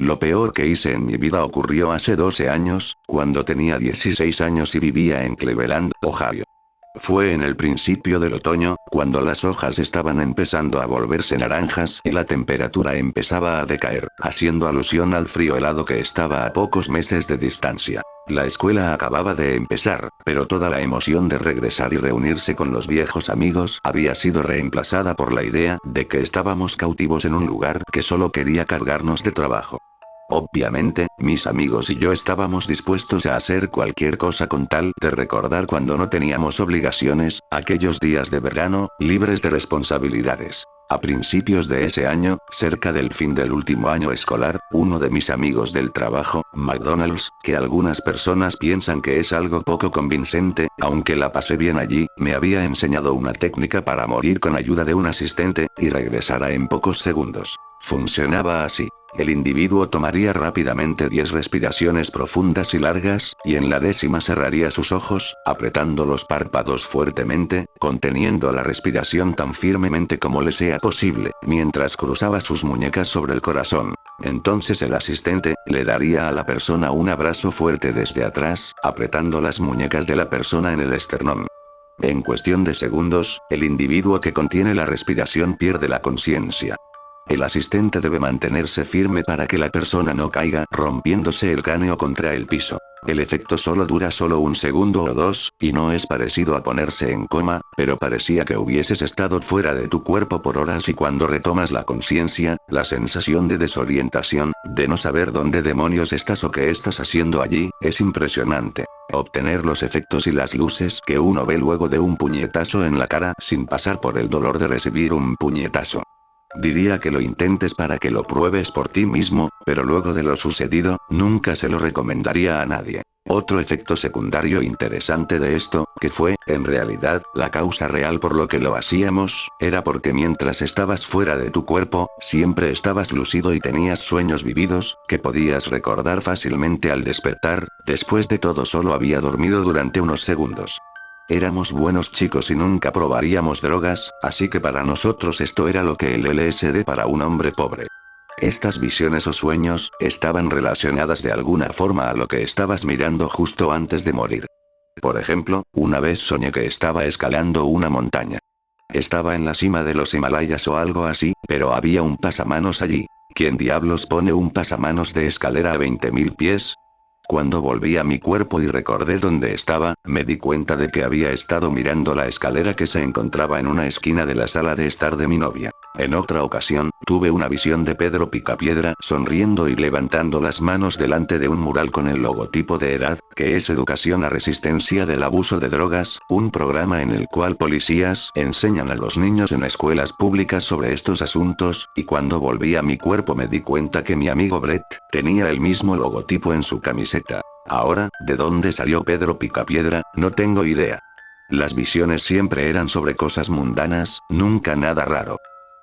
Lo peor que hice en mi vida ocurrió hace 12 años, cuando tenía 16 años y vivía en Cleveland, Ohio. Fue en el principio del otoño, cuando las hojas estaban empezando a volverse naranjas y la temperatura empezaba a decaer, haciendo alusión al frío helado que estaba a pocos meses de distancia. La escuela acababa de empezar, pero toda la emoción de regresar y reunirse con los viejos amigos había sido reemplazada por la idea de que estábamos cautivos en un lugar que solo quería cargarnos de trabajo. Obviamente, mis amigos y yo estábamos dispuestos a hacer cualquier cosa con tal de recordar cuando no teníamos obligaciones, aquellos días de verano, libres de responsabilidades. A principios de ese año, cerca del fin del último año escolar, uno de mis amigos del trabajo, McDonald's, que algunas personas piensan que es algo poco convincente, aunque la pasé bien allí, me había enseñado una técnica para morir con ayuda de un asistente, y regresara en pocos segundos. Funcionaba así. El individuo tomaría rápidamente 10 respiraciones profundas y largas, y en la 10ª cerraría sus ojos, apretando los párpados fuertemente, conteniendo la respiración tan firmemente como le sea posible, mientras cruzaba sus muñecas sobre el corazón. Entonces el asistente le daría a la persona un abrazo fuerte desde atrás, apretando las muñecas de la persona en el esternón. En cuestión de segundos, el individuo que contiene la respiración pierde la conciencia. El asistente debe mantenerse firme para que la persona no caiga, rompiéndose el cráneo contra el piso. El efecto solo dura solo un segundo o dos, y no es parecido a ponerse en coma, pero parecía que hubieses estado fuera de tu cuerpo por horas y cuando retomas la conciencia, la sensación de desorientación, de no saber dónde demonios estás o qué estás haciendo allí, es impresionante. Obtener los efectos y las luces que uno ve luego de un puñetazo en la cara sin pasar por el dolor de recibir un puñetazo. Diría que lo intentes para que lo pruebes por ti mismo, pero luego de lo sucedido, nunca se lo recomendaría a nadie. Otro efecto secundario interesante de esto, que fue, en realidad, la causa real por lo que lo hacíamos, era porque mientras estabas fuera de tu cuerpo, siempre estabas lúcido y tenías sueños vividos, que podías recordar fácilmente al despertar. Después de todo solo había dormido durante unos segundos. Éramos buenos chicos y nunca probaríamos drogas, así que para nosotros esto era lo que el LSD para un hombre pobre. Estas visiones o sueños, estaban relacionadas de alguna forma a lo que estabas mirando justo antes de morir. Por ejemplo, una vez soñé que estaba escalando una montaña. Estaba en la cima de los Himalayas o algo así, pero había un pasamanos allí. ¿Quién diablos pone un pasamanos de escalera a 20.000 pies? Cuando volví a mi cuerpo y recordé dónde estaba, me di cuenta de que había estado mirando la escalera que se encontraba en una esquina de la sala de estar de mi novia. En otra ocasión, tuve una visión de Pedro Picapiedra sonriendo y levantando las manos delante de un mural con el logotipo de ERAD, que es Educación a Resistencia del Abuso de Drogas, un programa en el cual policías enseñan a los niños en escuelas públicas sobre estos asuntos, y cuando volví a mi cuerpo me di cuenta que mi amigo Brett tenía el mismo logotipo en su camiseta. Ahora, ¿de dónde salió Pedro Picapiedra? No tengo idea. Las visiones siempre eran sobre cosas mundanas, nunca nada raro.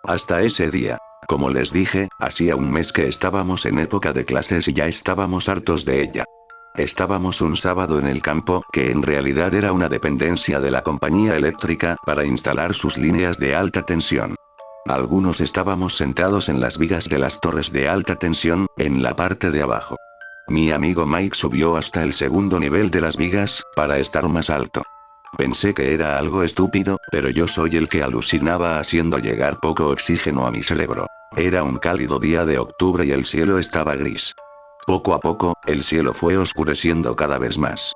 Hasta ese día. Como les dije, hacía un mes que estábamos en época de clases y ya estábamos hartos de ella. Estábamos un sábado en el campo, que en realidad era una dependencia de la compañía eléctrica, para instalar sus líneas de alta tensión. Algunos estábamos sentados en las vigas de las torres de alta tensión, en la parte de abajo. Mi amigo Mike subió hasta el segundo nivel de las vigas, para estar más alto. Pensé que era algo estúpido, pero yo soy el que alucinaba haciendo llegar poco oxígeno a mi cerebro. Era un cálido día de octubre y el cielo estaba gris. Poco a poco, el cielo fue oscureciendo cada vez más.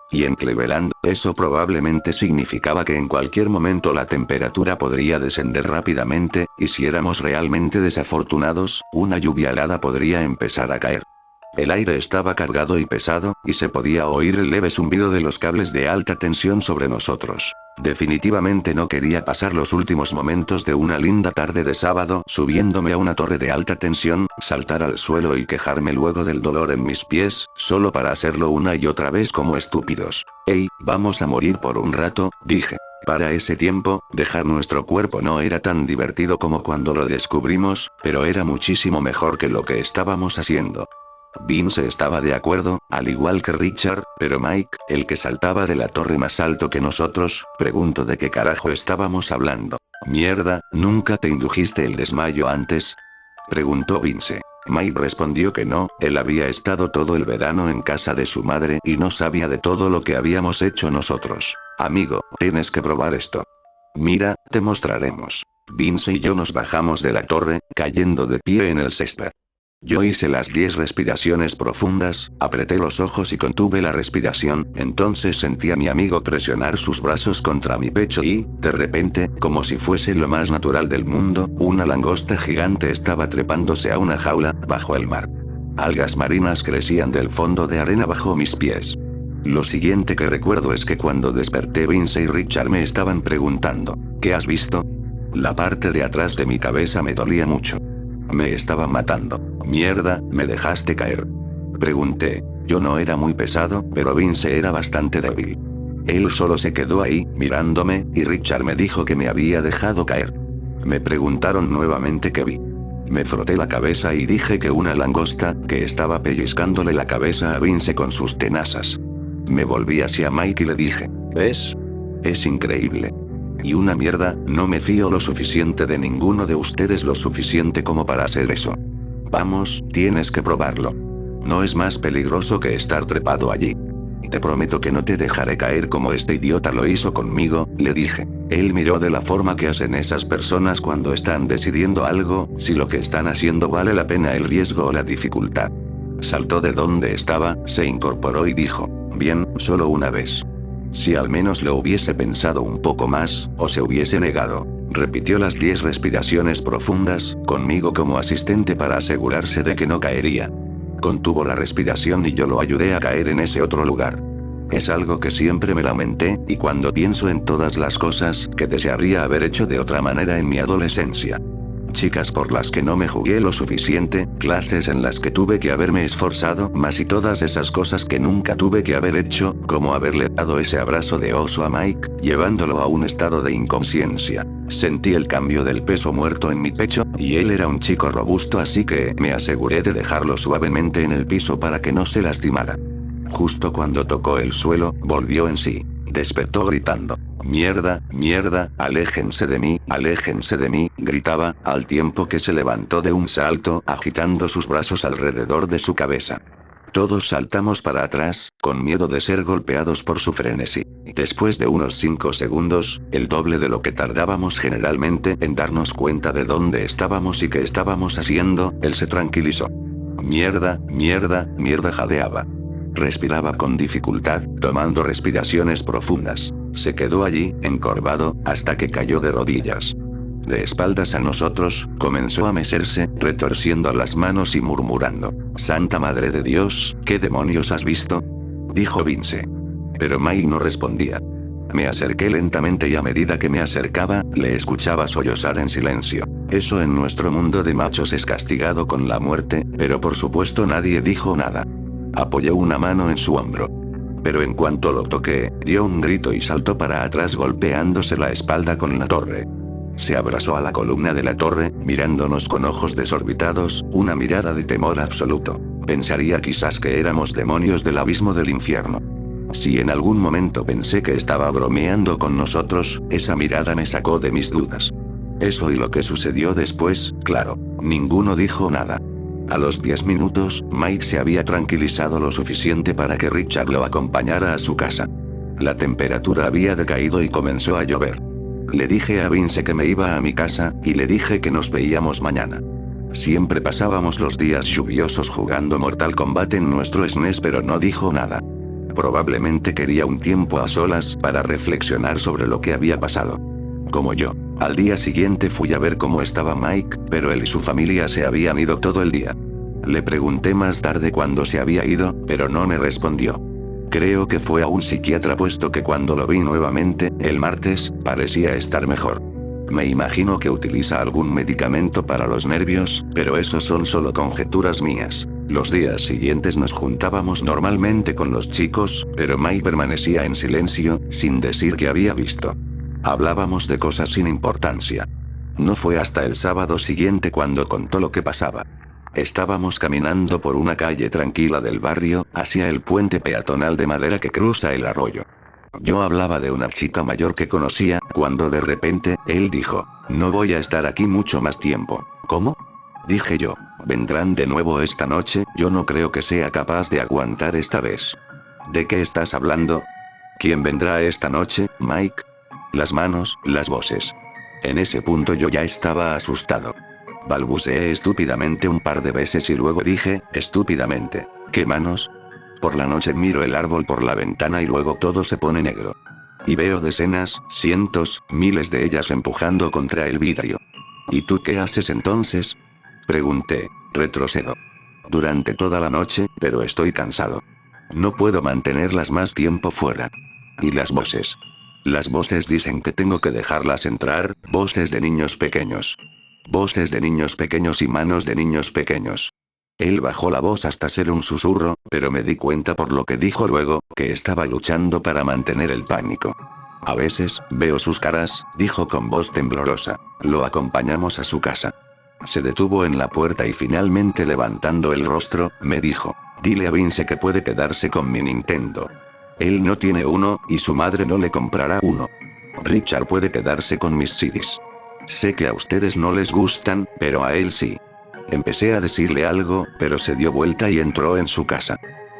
Y en Cleveland, eso probablemente significaba que en cualquier momento la temperatura podría descender rápidamente, y si éramos realmente desafortunados, una lluvia helada podría empezar a caer. El aire estaba cargado y pesado, y se podía oír el leve zumbido de los cables de alta tensión sobre nosotros. Definitivamente no quería pasar los últimos momentos de una linda tarde de sábado subiéndome a una torre de alta tensión, saltar al suelo y quejarme luego del dolor en mis pies, solo para hacerlo una y otra vez como estúpidos. «Hey, vamos a morir por un rato», dije. Para ese tiempo, dejar nuestro cuerpo no era tan divertido como cuando lo descubrimos, pero era muchísimo mejor que lo que estábamos haciendo. Vince estaba de acuerdo, al igual que Richard, pero Mike, el que saltaba de la torre más alto que nosotros, preguntó de qué carajo estábamos hablando. «Mierda, ¿nunca te indujiste el desmayo antes?», preguntó Vince. Mike respondió que no, él había estado todo el verano en casa de su madre y no sabía de todo lo que habíamos hecho nosotros. Amigo, tienes que probar esto. Mira, te mostraremos. Vince y yo nos bajamos de la torre, cayendo de pie en el césped. Yo hice las 10 respiraciones profundas, apreté los ojos y contuve la respiración, entonces sentí a mi amigo presionar sus brazos contra mi pecho y, de repente, como si fuese lo más natural del mundo, una langosta gigante estaba trepándose a una jaula, bajo el mar. Algas marinas crecían del fondo de arena bajo mis pies. Lo siguiente que recuerdo es que cuando desperté Vince y Richard me estaban preguntando, ¿qué has visto? La parte de atrás de mi cabeza me dolía mucho. Me estaba matando. Mierda, me dejaste caer. Pregunté. Yo no era muy pesado, pero Vince era bastante débil. Él solo se quedó ahí, mirándome, y Richard me dijo que me había dejado caer. Me preguntaron nuevamente qué vi. Me froté la cabeza y dije que una langosta, que estaba pellizcándole la cabeza a Vince con sus tenazas. Me volví hacia Mike y le dije, ¿ves? Es increíble. Y una mierda, no me fío lo suficiente de ninguno de ustedes lo suficiente como para hacer eso. Vamos, tienes que probarlo. No es más peligroso que estar trepado allí. Te prometo que no te dejaré caer como este idiota lo hizo conmigo, le dije. Él miró de la forma que hacen esas personas cuando están decidiendo algo, si lo que están haciendo vale la pena el riesgo o la dificultad. Saltó de donde estaba, se incorporó y dijo, bien, solo una vez. Si al menos lo hubiese pensado un poco más, o se hubiese negado. Repitió las 10 respiraciones profundas, conmigo como asistente para asegurarse de que no caería. Contuvo la respiración y yo lo ayudé a caer en ese otro lugar. Es algo que siempre me lamenté, y cuando pienso en todas las cosas que desearía haber hecho de otra manera en mi adolescencia. Chicas por las que no me jugué lo suficiente, clases en las que tuve que haberme esforzado más y todas esas cosas que nunca tuve que haber hecho, como haberle dado ese abrazo de oso a Mike, llevándolo a un estado de inconsciencia. Sentí el cambio del peso muerto en mi pecho, y él era un chico robusto así que me aseguré de dejarlo suavemente en el piso para que no se lastimara. Justo cuando tocó el suelo, volvió en sí. Despertó gritando. Mierda, mierda, aléjense de mí, gritaba, al tiempo que se levantó de un salto, agitando sus brazos alrededor de su cabeza. Todos saltamos para atrás, con miedo de ser golpeados por su frenesí. Después de unos 5 segundos, el doble de lo que tardábamos generalmente en darnos cuenta de dónde estábamos y qué estábamos haciendo, él se tranquilizó. Mierda, mierda, mierda, jadeaba. Respiraba con dificultad, tomando respiraciones profundas. Se quedó allí, encorvado, hasta que cayó de rodillas. De espaldas a nosotros, comenzó a mecerse, retorciendo las manos y murmurando. «Santa Madre de Dios, ¿qué demonios has visto?», dijo Vince. Pero Mike no respondía. Me acerqué lentamente y a medida que me acercaba, le escuchaba sollozar en silencio. Eso en nuestro mundo de machos es castigado con la muerte, pero por supuesto nadie dijo nada. Apoyé una mano en su hombro. Pero en cuanto lo toqué, dio un grito y saltó para atrás golpeándose la espalda con la torre. Se abrazó a la columna de la torre, mirándonos con ojos desorbitados, una mirada de temor absoluto. Pensaría quizás que éramos demonios del abismo del infierno. Si en algún momento pensé que estaba bromeando con nosotros, esa mirada me sacó de mis dudas. Eso y lo que sucedió después, claro, ninguno dijo nada. A los 10 minutos, Mike se había tranquilizado lo suficiente para que Richard lo acompañara a su casa. La temperatura había decaído y comenzó a llover. Le dije a Vince que me iba a mi casa, y le dije que nos veíamos mañana. Siempre pasábamos los días lluviosos jugando Mortal Kombat en nuestro SNES, pero no dijo nada. Probablemente quería un tiempo a solas para reflexionar sobre lo que había pasado. Como yo. Al día siguiente fui a ver cómo estaba Mike, pero él y su familia se habían ido todo el día. Le pregunté más tarde cuándo se había ido, pero no me respondió. Creo que fue a un psiquiatra puesto que cuando lo vi nuevamente, el martes, parecía estar mejor. Me imagino que utiliza algún medicamento para los nervios, pero eso son solo conjeturas mías. Los días siguientes nos juntábamos normalmente con los chicos, pero Mike permanecía en silencio, sin decir qué había visto. Hablábamos de cosas sin importancia. No fue hasta el sábado siguiente cuando contó lo que pasaba. Estábamos caminando por una calle tranquila del barrio, hacia el puente peatonal de madera que cruza el arroyo. Yo hablaba de una chica mayor que conocía, cuando de repente, él dijo, «No voy a estar aquí mucho más tiempo». «¿Cómo?». dije yo. Vendrán de nuevo esta noche, yo no creo que sea capaz de aguantar esta vez. ¿De qué estás hablando? ¿Quién vendrá esta noche, Mike? Las manos, las voces. En ese punto yo ya estaba asustado. Balbuceé estúpidamente un par de veces y luego dije, estúpidamente, ¿qué manos? Por la noche miro el árbol por la ventana y luego todo se pone negro. Y veo decenas, cientos, miles de ellas empujando contra el vidrio. ¿Y tú qué haces entonces? Pregunté. Retrocedo. Durante toda la noche, pero estoy cansado. No puedo mantenerlas más tiempo fuera. ¿Y las voces? Las voces dicen que tengo que dejarlas entrar, voces de niños pequeños. Voces de niños pequeños y manos de niños pequeños. Él bajó la voz hasta ser un susurro, pero me di cuenta por lo que dijo luego, que estaba luchando para mantener el pánico. A veces, veo sus caras, dijo con voz temblorosa. Lo acompañamos a su casa. Se detuvo en la puerta y finalmente levantando el rostro, me dijo. Dile a Vince que puede quedarse con mi Nintendo. Él no tiene uno, y su madre no le comprará uno. Richard puede quedarse con mis CDs. Sé que a ustedes no les gustan, pero a él sí. Empecé a decirle algo, pero se dio vuelta y entró en su casa.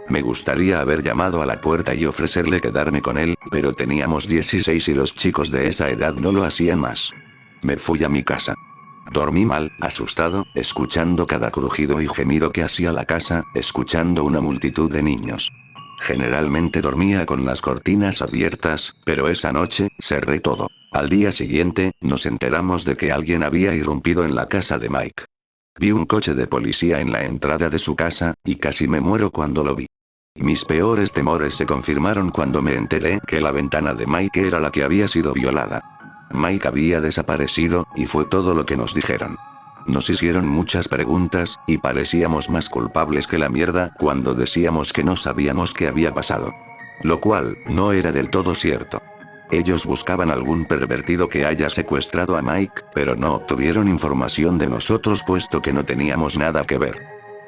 Me gustaría haber llamado a la puerta y ofrecerle quedarme con él, pero teníamos 16 y los chicos de esa edad no lo hacían más. Me fui a mi casa. Dormí mal, asustado, escuchando cada crujido y gemido que hacía la casa, escuchando una multitud de niños. Generalmente dormía con las cortinas abiertas, pero esa noche, cerré todo. Al día siguiente, nos enteramos de que alguien había irrumpido en la casa de Mike. Vi un coche de policía en la entrada de su casa, y casi me muero cuando lo vi. Mis peores temores se confirmaron cuando me enteré que la ventana de Mike era la que había sido violada. Mike había desaparecido, y fue todo lo que nos dijeron. Nos hicieron muchas preguntas, y parecíamos más culpables que la mierda cuando decíamos que no sabíamos qué había pasado. Lo cual, no era del todo cierto. Ellos buscaban algún pervertido que haya secuestrado a Mike, pero no obtuvieron información de nosotros puesto que no teníamos nada que ver.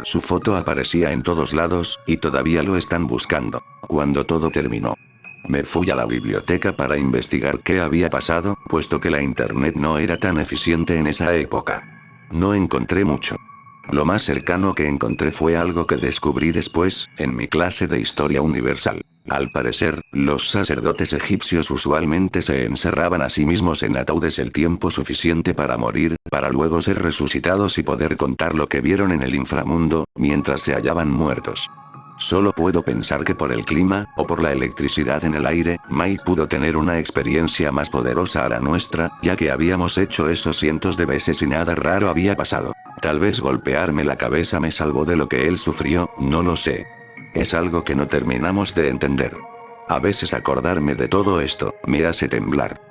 Su foto aparecía en todos lados, y todavía lo están buscando. Cuando todo terminó, me fui a la biblioteca para investigar qué había pasado, puesto que la internet no era tan eficiente en esa época. No encontré mucho. Lo más cercano que encontré fue algo que descubrí después, en mi clase de Historia Universal. Al parecer, los sacerdotes egipcios usualmente se encerraban a sí mismos en ataúdes el tiempo suficiente para morir, para luego ser resucitados y poder contar lo que vieron en el inframundo, mientras se hallaban muertos. Solo puedo pensar que por el clima, o por la electricidad en el aire, Mike pudo tener una experiencia más poderosa a la nuestra, ya que habíamos hecho eso cientos de veces y nada raro había pasado. Tal vez golpearme la cabeza me salvó de lo que él sufrió, no lo sé. Es algo que no terminamos de entender. A veces acordarme de todo esto, me hace temblar.